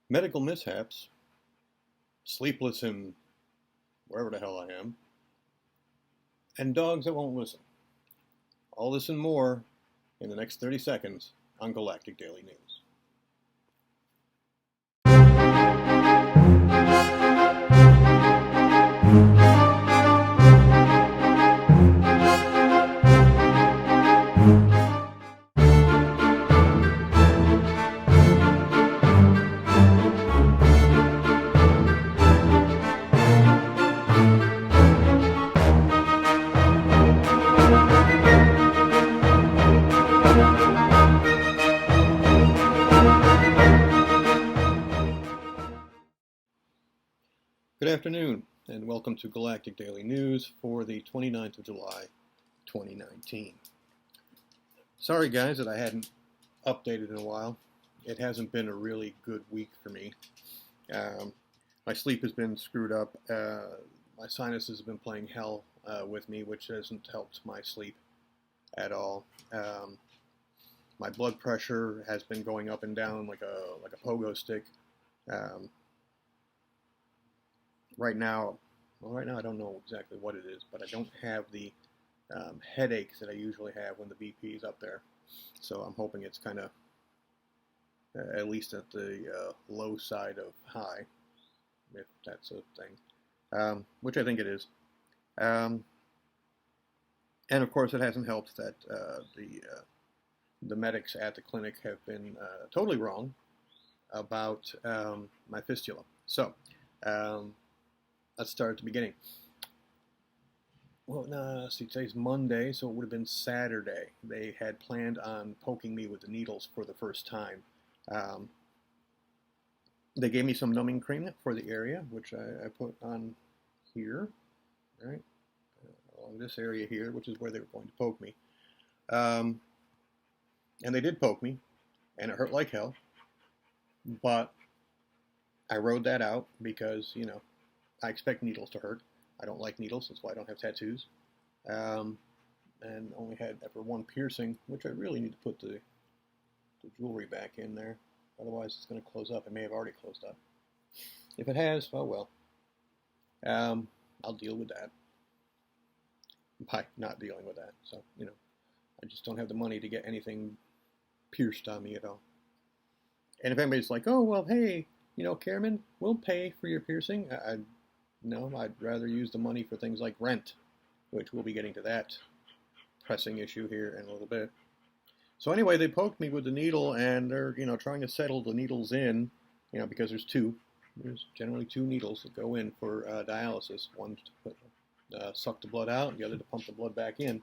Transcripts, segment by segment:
medical mishaps, sleepless in wherever the hell I am, and dogs that won't listen. All this and more in the next 30 seconds on Galactic Daily News. Good afternoon, and welcome to Galactic Daily News for the 29th of July, 2019. Sorry, guys, that I hadn't updated in a while. It hasn't been a really good week for me. My sleep has been screwed up. My sinuses have been playing hell with me, which hasn't helped my sleep at all. My blood pressure has been going up and down like a pogo stick. Right now I don't know exactly what it is, but I don't have the headaches that I usually have when the BP is up there. So I'm hoping it's kind of at least at the low side of high, if that's a thing, which I think it is. And of course, it hasn't helped that the medics at the clinic have been totally wrong about my fistula. So let's start at the beginning. Well, let's see, today's Monday, so it would have been Saturday. They had planned on poking me with the needles for the first time. They gave me some numbing cream for the area, which I put on here, right, along this area here, which is where they were going to poke me. And they did poke me, and it hurt like hell, but I rode that out because, you know, I expect needles to hurt. I don't like needles, that's why I don't have tattoos. And only had ever one piercing, which I really need to put the jewelry back in there. Otherwise, it's going to close up. It may have already closed up. If it has, oh well. I'll deal with that by not dealing with that. So, you know, I just don't have the money to get anything pierced on me at all. And if anybody's like, oh, well, hey, you know, Cameron, we'll pay for your piercing. No, I'd rather use the money for things like rent, which we'll be getting to that pressing issue here in a little bit. So anyway, they poked me with the needle, and they're, you know, trying to settle the needles in, you know, because there's generally two needles that go in for dialysis. One to suck the blood out, and the other to pump the blood back in.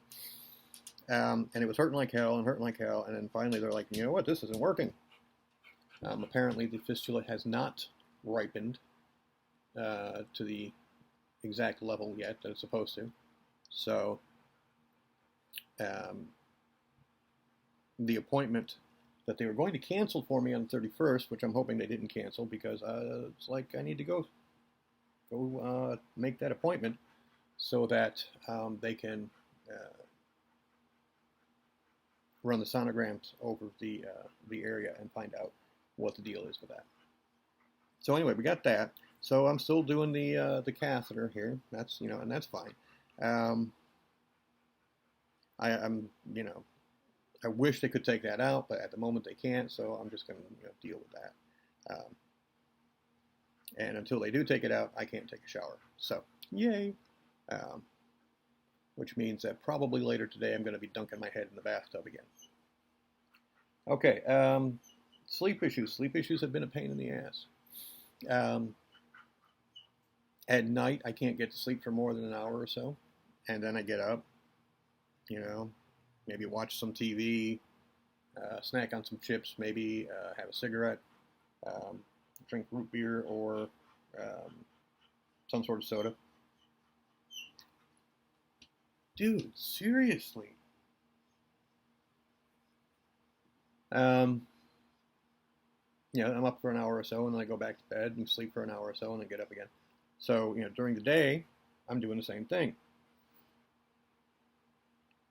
And it was hurting like hell, and then finally they're like, you know what, this isn't working. Apparently the fistula has not ripened to the exact level yet that it's supposed to. So the appointment that they were going to cancel for me on the 31st, which I'm hoping they didn't cancel because it's like I need to go make that appointment so that they can run the sonograms over the area and find out what the deal is with that. So anyway, we got that. So I'm still doing the catheter here. That's, you know, and that's fine. I'm, you know, I wish they could take that out, but at the moment they can't. So I'm just going to, you know, deal with that. And until they do take it out, I can't take a shower. So yay. Which means that probably later today I'm going to be dunking my head in the bathtub again. Okay. Sleep issues. Sleep issues have been a pain in the ass. At night, I can't get to sleep for more than an hour or so, and then I get up, you know, maybe watch some TV, snack on some chips, maybe have a cigarette, drink root beer or some sort of soda. Dude, seriously. You know, I'm up for an hour or so, and then I go back to bed and sleep for an hour or so, and then get up again. So, you know, during the day, I'm doing the same thing.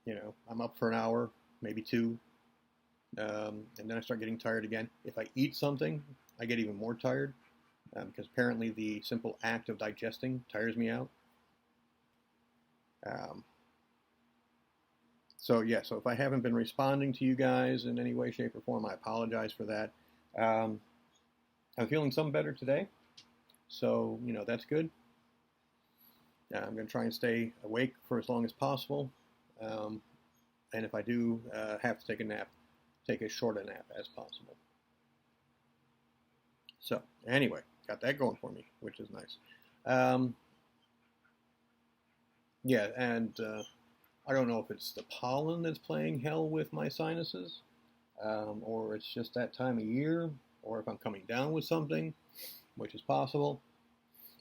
You know, I'm up for an hour, maybe two, and then I start getting tired again. If I eat something, I get even more tired because apparently the simple act of digesting tires me out. So if I haven't been responding to you guys in any way, shape, or form, I apologize for that. I'm feeling some better today, so that's good. I'm going to try and stay awake for as long as possible, and if I do have to take a nap, take as short a nap as possible. So anyway, got that going for me, which is nice. And I don't know if it's the pollen that's playing hell with my sinuses, or it's just that time of year, or if I'm coming down with something, which is possible.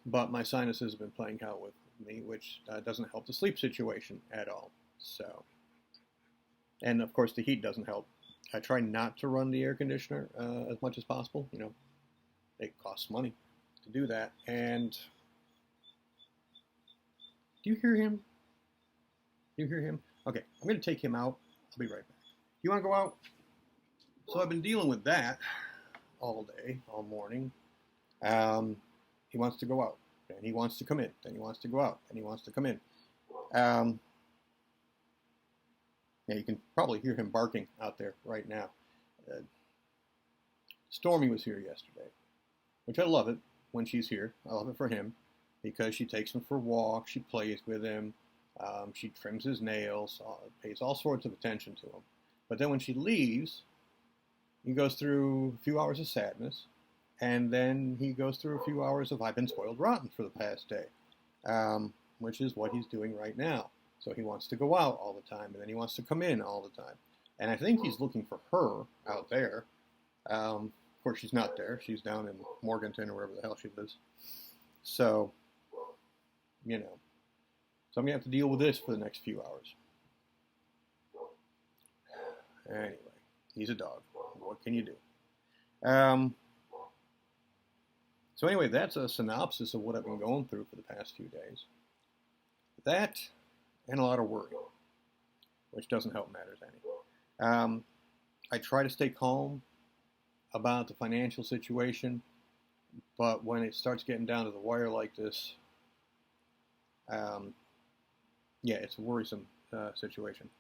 But my sinuses have been playing hell with me, which doesn't help the sleep situation at all. So, and of course the heat doesn't help. I try not to run the air conditioner as much as possible. It costs money to do that. And do you hear him? Do you hear him? Okay, I'm going to take him out. I'll be right back. You want to go out? So I've been dealing with that all day, all morning. He wants to go out, and he wants to come in. Then he wants to go out, and he wants to come in. You can probably hear him barking out there right now. Stormy was here yesterday, which I love it when she's here. I love it for him because she takes him for walks, she plays with him, she trims his nails, pays all sorts of attention to him. But then when she leaves, he goes through a few hours of sadness, and then he goes through a few hours of I've been spoiled rotten for the past day, which is what he's doing right now. So he wants to go out all the time, and then he wants to come in all the time. And I think he's looking for her out there. Of course, she's not there. She's down in Morganton or wherever the hell she lives. So, so I'm going to have to deal with this for the next few hours. Anyway, he's a dog. What can you do? So anyway, that's a synopsis of what I've been going through for the past few days. That and a lot of worry, which doesn't help matters any. I try to stay calm about the financial situation, but when it starts getting down to the wire like this, it's a worrisome situation.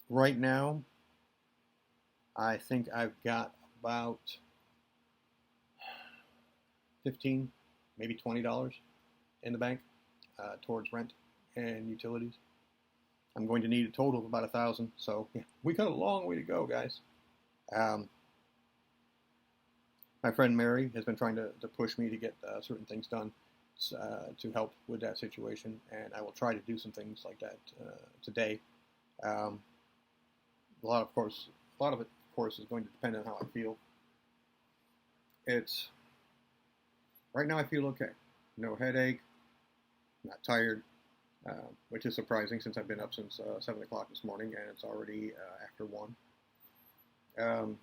Right now, I think I've got about $15, maybe $20 in the bank towards rent and utilities. I'm going to need a total of about $1,000. So we got a long way to go, guys. My friend Mary has been trying to push me to get certain things done to help with that situation, and I will try to do some things like that today. A lot of it, of course, is going to depend on how I feel. Right now I feel okay. No headache, not tired, which is surprising since I've been up since 7 o'clock this morning and it's already after 1.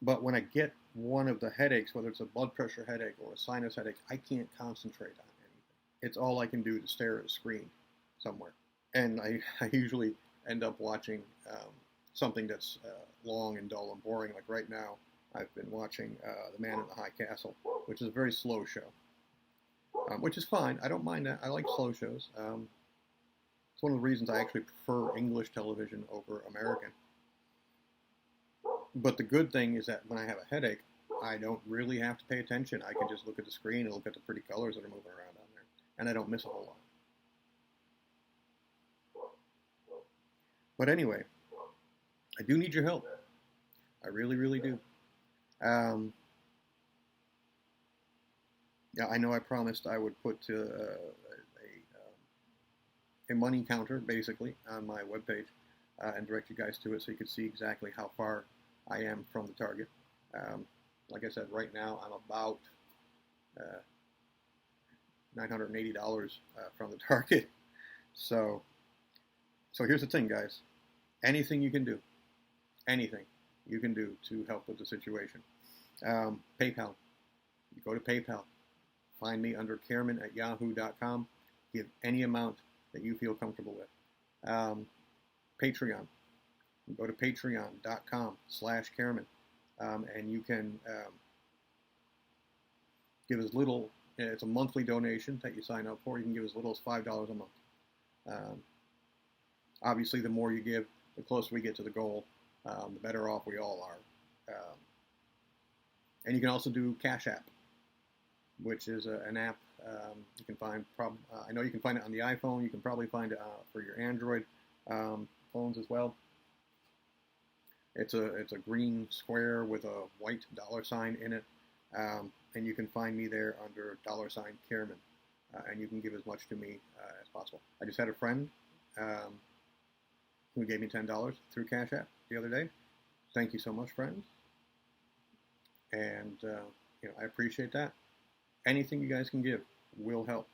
But when I get one of the headaches, whether it's a blood pressure headache or a sinus headache, I can't concentrate on anything. It's all I can do to stare at a screen somewhere. And I usually end up watching something that's long and dull and boring. Like right now, I've been watching The Man in the High Castle, which is a very slow show, which is fine. I don't mind that. I like slow shows. It's one of the reasons I actually prefer English television over American. But the good thing is that when I have a headache, I don't really have to pay attention. I can just look at the screen and look at the pretty colors that are moving around on there, and I don't miss a whole lot. But anyway, I do need your help. I really, really do. I know I promised I would put a money counter, basically, on my webpage and direct you guys to it so you can see exactly how far I am from the target. Like I said, right now I'm about $980 from the target. So here's the thing, guys. Anything you can do to help with the situation. PayPal. You go to PayPal. Find me under Careman@yahoo.com. Give any amount that you feel comfortable with. Patreon. Go to patreon.com/Karaman, and you can give as little. It's a monthly donation that you sign up for. You can give as little as $5 a month. Obviously, the more you give, the closer we get to the goal, the better off we all are. And you can also do Cash App, which is an app you can find. I know you can find it on the iPhone. You can probably find it for your Android phones as well. It's a green square with a white $sign in it, and you can find me there under $Karaman, and you can give as much to me as possible. I just had a friend who gave me $10 through Cash App the other day. Thank you so much, friends, and I appreciate that. Anything you guys can give will help.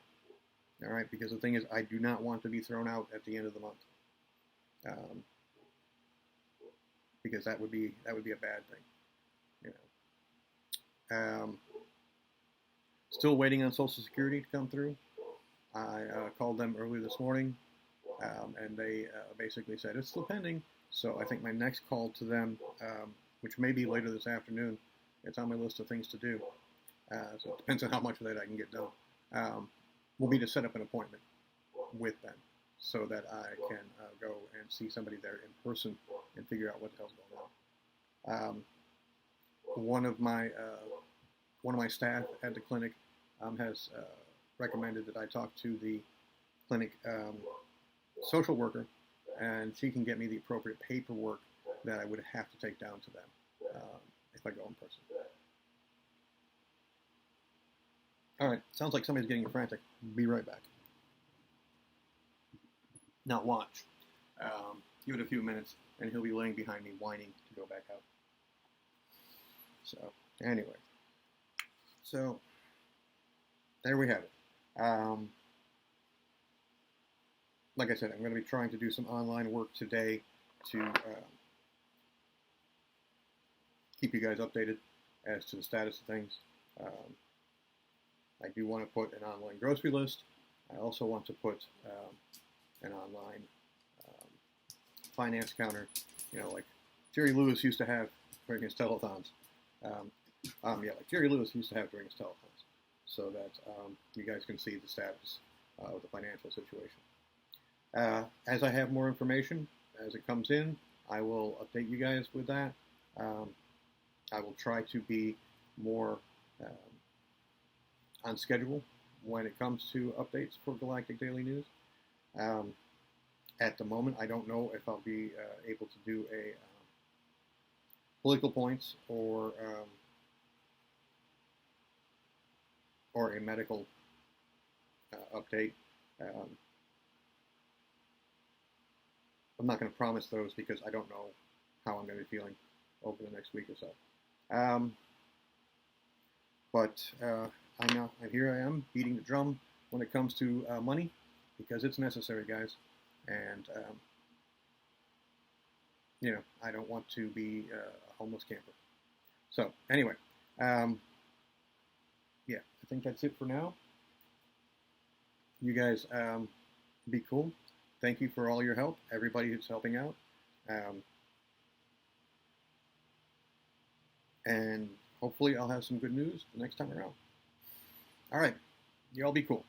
All right, because the thing is, I do not want to be thrown out at the end of the month, because that would be a bad thing. Still waiting on Social Security to come through. I called them early this morning, and they basically said it's still pending. So I think my next call to them, which may be later this afternoon, it's on my list of things to do. So it depends on how much of that I can get done. Will be to set up an appointment with them so that I can go and see somebody there in person and figure out what the hell's going on. One of my staff at the clinic has recommended that I talk to the clinic social worker, and she can get me the appropriate paperwork that I would have to take down to them if I go in person. All right, sounds like somebody's getting frantic. Be right back. Now watch. Give it a few minutes, and he'll be laying behind me whining to go back out. So, anyway. So, there we have it. Like I said, I'm going to be trying to do some online work today to keep you guys updated as to the status of things. I do want to put an online grocery list. I also want to put an online finance counter, like Jerry Lewis used to have during his telethons. Like Jerry Lewis used to have during his telethons, so that you guys can see the status of the financial situation. As I have more information, as it comes in, I will update you guys with that. I will try to be more on schedule when it comes to updates for Galactic Daily News. At the moment, I don't know if I'll be able to do a political points or a medical update. I'm not going to promise those because I don't know how I'm going to be feeling over the next week or so. But here I am beating the drum when it comes to money, because it's necessary, guys. And I don't want to be a homeless camper. So anyway, I think that's it for now. You guys be cool. Thank you for all your help, everybody who's helping out. And hopefully I'll have some good news the next time around. All right, you all be cool.